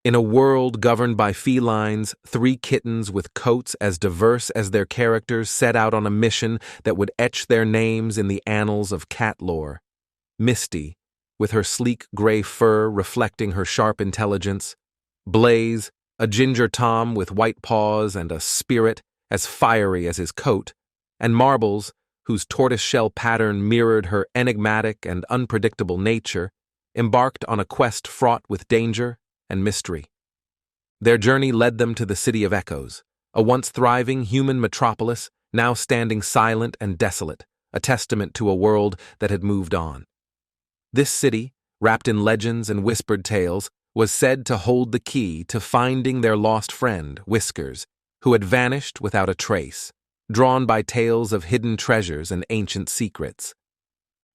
In a world governed by felines, three kittens with coats as diverse as their characters set out on a mission that would etch their names in the annals of cat lore. Misty, with her sleek gray fur reflecting her sharp intelligence. Blaze, a ginger tom with white paws and a spirit as fiery as his coat. And Marbles, whose tortoiseshell pattern mirrored her enigmatic and unpredictable nature, embarked on a quest fraught with danger and mystery. Their journey led them to the City of Echoes, a once thriving human metropolis now standing silent and desolate, a testament to a world that had moved on. This city, wrapped in legends and whispered tales, was said to hold the key to finding their lost friend, Whiskers, who had vanished without a trace, drawn by tales of hidden treasures and ancient secrets.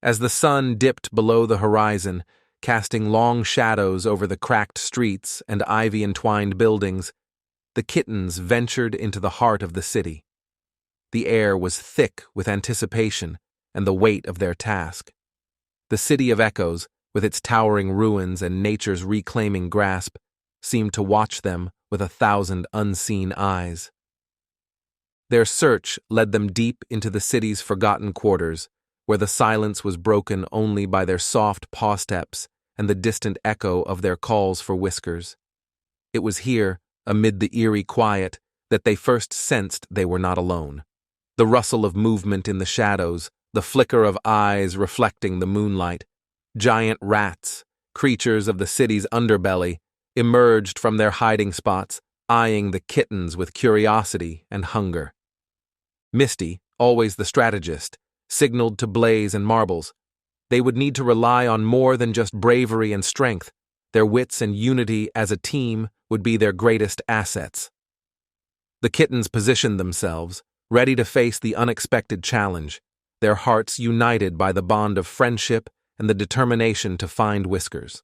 As the sun dipped below the horizon, casting long shadows over the cracked streets and ivy-entwined buildings, the kittens ventured into the heart of the city. The air was thick with anticipation and the weight of their task. The City of Echoes, with its towering ruins and nature's reclaiming grasp, seemed to watch them with 1,000 unseen eyes. Their search led them deep into the city's forgotten quarters, where the silence was broken only by their soft paw steps and the distant echo of their calls for Whiskers. It was here, amid the eerie quiet, that they first sensed they were not alone. The rustle of movement in the shadows, the flicker of eyes reflecting the moonlight. Giant rats, creatures of the city's underbelly, emerged from their hiding spots, eyeing the kittens with curiosity and hunger. Misty, always the strategist, signaled to Blaze and Marbles. They would need to rely on more than just bravery and strength. Their wits and unity as a team would be their greatest assets. The kittens positioned themselves, ready to face the unexpected challenge, their hearts united by the bond of friendship and the determination to find Whiskers.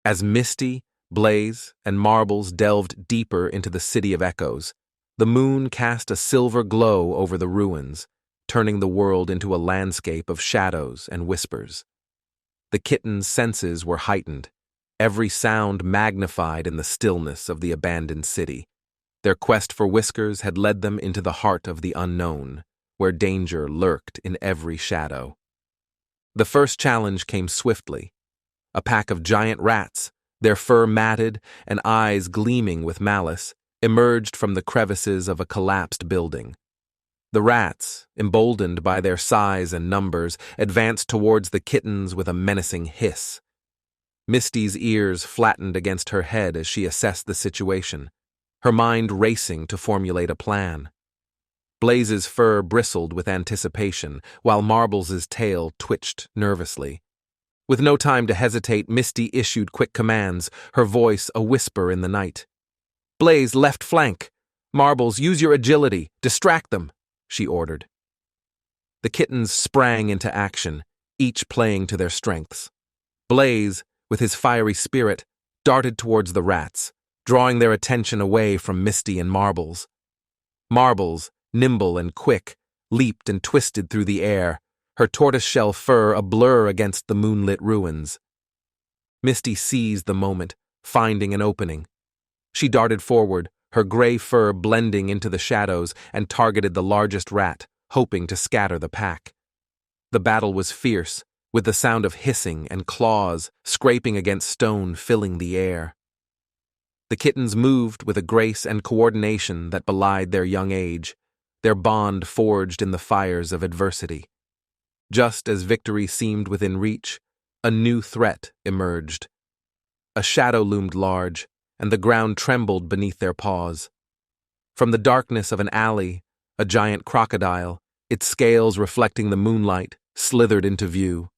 As Misty, Blaze, and Marbles delved deeper into the City of Echoes, the moon cast a silver glow over the ruins, turning the world into a landscape of shadows and whispers. The kittens' senses were heightened, every sound magnified in the stillness of the abandoned city. Their quest for Whiskers had led them into the heart of the unknown, where danger lurked in every shadow. The first challenge came swiftly. A pack of giant rats, their fur matted and eyes gleaming with malice, emerged from the crevices of a collapsed building. The rats, emboldened by their size and numbers, advanced towards the kittens with a menacing hiss. Misty's ears flattened against her head as she assessed the situation, her mind racing to formulate a plan. Blaze's fur bristled with anticipation, while Marbles's tail twitched nervously. With no time to hesitate, Misty issued quick commands, her voice a whisper in the night. "Blaze, left flank! Marbles, use your agility! Distract them!" she ordered. The kittens sprang into action, each playing to their strengths. Blaze, with his fiery spirit, darted towards the rats, drawing their attention away from Misty and Marbles. Marbles, nimble and quick, leaped and twisted through the air, her tortoiseshell fur a blur against the moonlit ruins. Misty seized the moment, finding an opening. She darted forward, her gray fur blending into the shadows, and targeted the largest rat, hoping to scatter the pack. The battle was fierce, with the sound of hissing and claws scraping against stone filling the air. The kittens moved with a grace and coordination that belied their young age, their bond forged in the fires of adversity. Just as victory seemed within reach, a new threat emerged. A shadow loomed large, and the ground trembled beneath their paws. From the darkness of an alley, a giant crocodile, its scales reflecting the moonlight, slithered into view.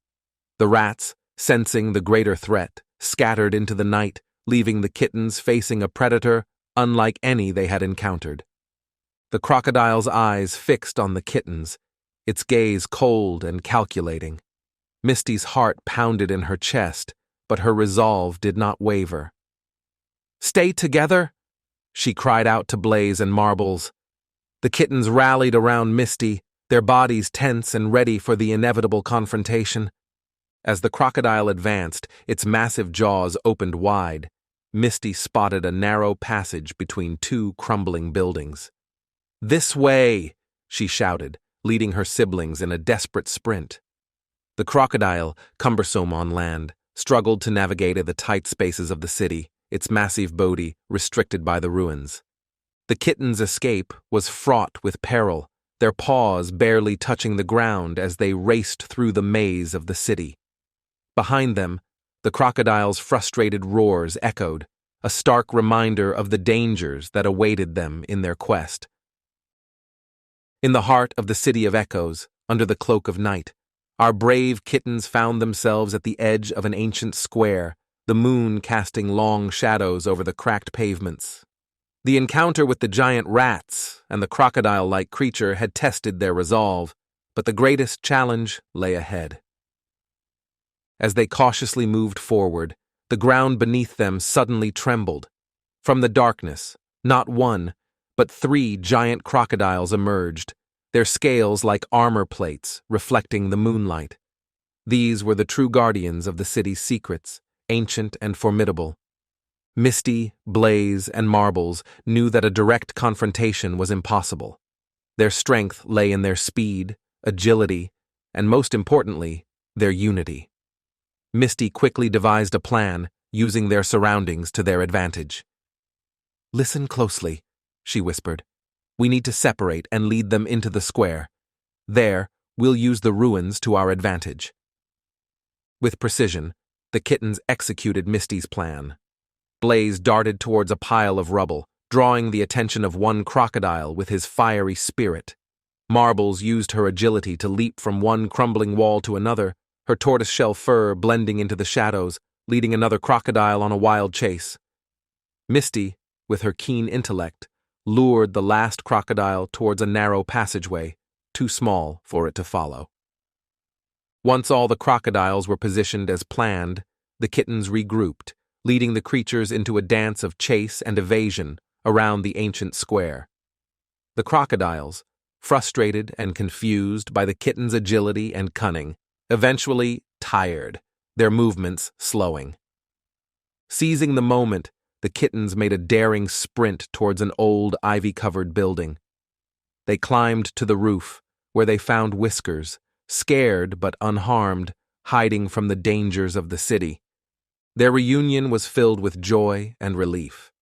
The rats, sensing the greater threat, scattered into the night, leaving the kittens facing a predator unlike any they had encountered. The crocodile's eyes fixed on the kittens, its gaze cold and calculating. Misty's heart pounded in her chest, but her resolve did not waver. "Stay together!" she cried out to Blaze and Marbles. The kittens rallied around Misty, their bodies tense and ready for the inevitable confrontation. As the crocodile advanced, its massive jaws opened wide, Misty spotted a narrow passage between two crumbling buildings. "This way!" she shouted, leading her siblings in a desperate sprint. The crocodile, cumbersome on land, struggled to navigate the tight spaces of the city, its massive body restricted by the ruins. The kittens' escape was fraught with peril, their paws barely touching the ground as they raced through the maze of the city. Behind them, the crocodile's frustrated roars echoed, a stark reminder of the dangers that awaited them in their quest. In the heart of the City of Echoes, under the cloak of night, our brave kittens found themselves at the edge of an ancient square, the moon casting long shadows over the cracked pavements. The encounter with the giant rats and the crocodile-like creature had tested their resolve, but the greatest challenge lay ahead. As they cautiously moved forward, the ground beneath them suddenly trembled. From the darkness, not one, but 3 giant crocodiles emerged, their scales like armor plates reflecting the moonlight. These were the true guardians of the city's secrets, ancient and formidable. Misty, Blaze, and Marbles knew that a direct confrontation was impossible. Their strength lay in their speed, agility, and most importantly, their unity. Misty quickly devised a plan, using their surroundings to their advantage. "Listen closely," she whispered. "We need to separate and lead them into the square. There, we'll use the ruins to our advantage." With precision, the kittens executed Misty's plan. Blaze darted towards a pile of rubble, drawing the attention of one crocodile with his fiery spirit. Marbles used her agility to leap from one crumbling wall to another, her tortoiseshell fur blending into the shadows, leading another crocodile on a wild chase. Misty, with her keen intellect, lured the last crocodile towards a narrow passageway, too small for it to follow. Once all the crocodiles were positioned as planned, the kittens regrouped, leading the creatures into a dance of chase and evasion around the ancient square. The crocodiles, frustrated and confused by the kittens' agility and cunning, eventually tired, their movements slowing. Seizing the moment, the kittens made a daring sprint towards an old ivy-covered building. They climbed to the roof, where they found Whiskers, scared but unharmed, hiding from the dangers of the city. Their reunion was filled with joy and relief.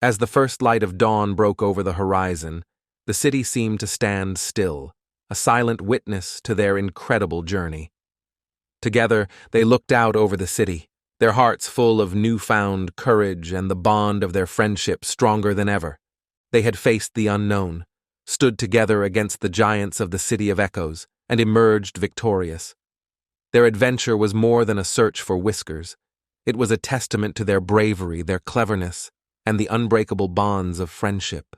As the first light of dawn broke over the horizon, the city seemed to stand still, a silent witness to their incredible journey. Together, they looked out over the city, their hearts full of newfound courage and the bond of their friendship stronger than ever. They had faced the unknown, stood together against the giants of the City of Echoes, and emerged victorious. Their adventure was more than a search for Whiskers. It was a testament to their bravery, their cleverness, and the unbreakable bonds of friendship.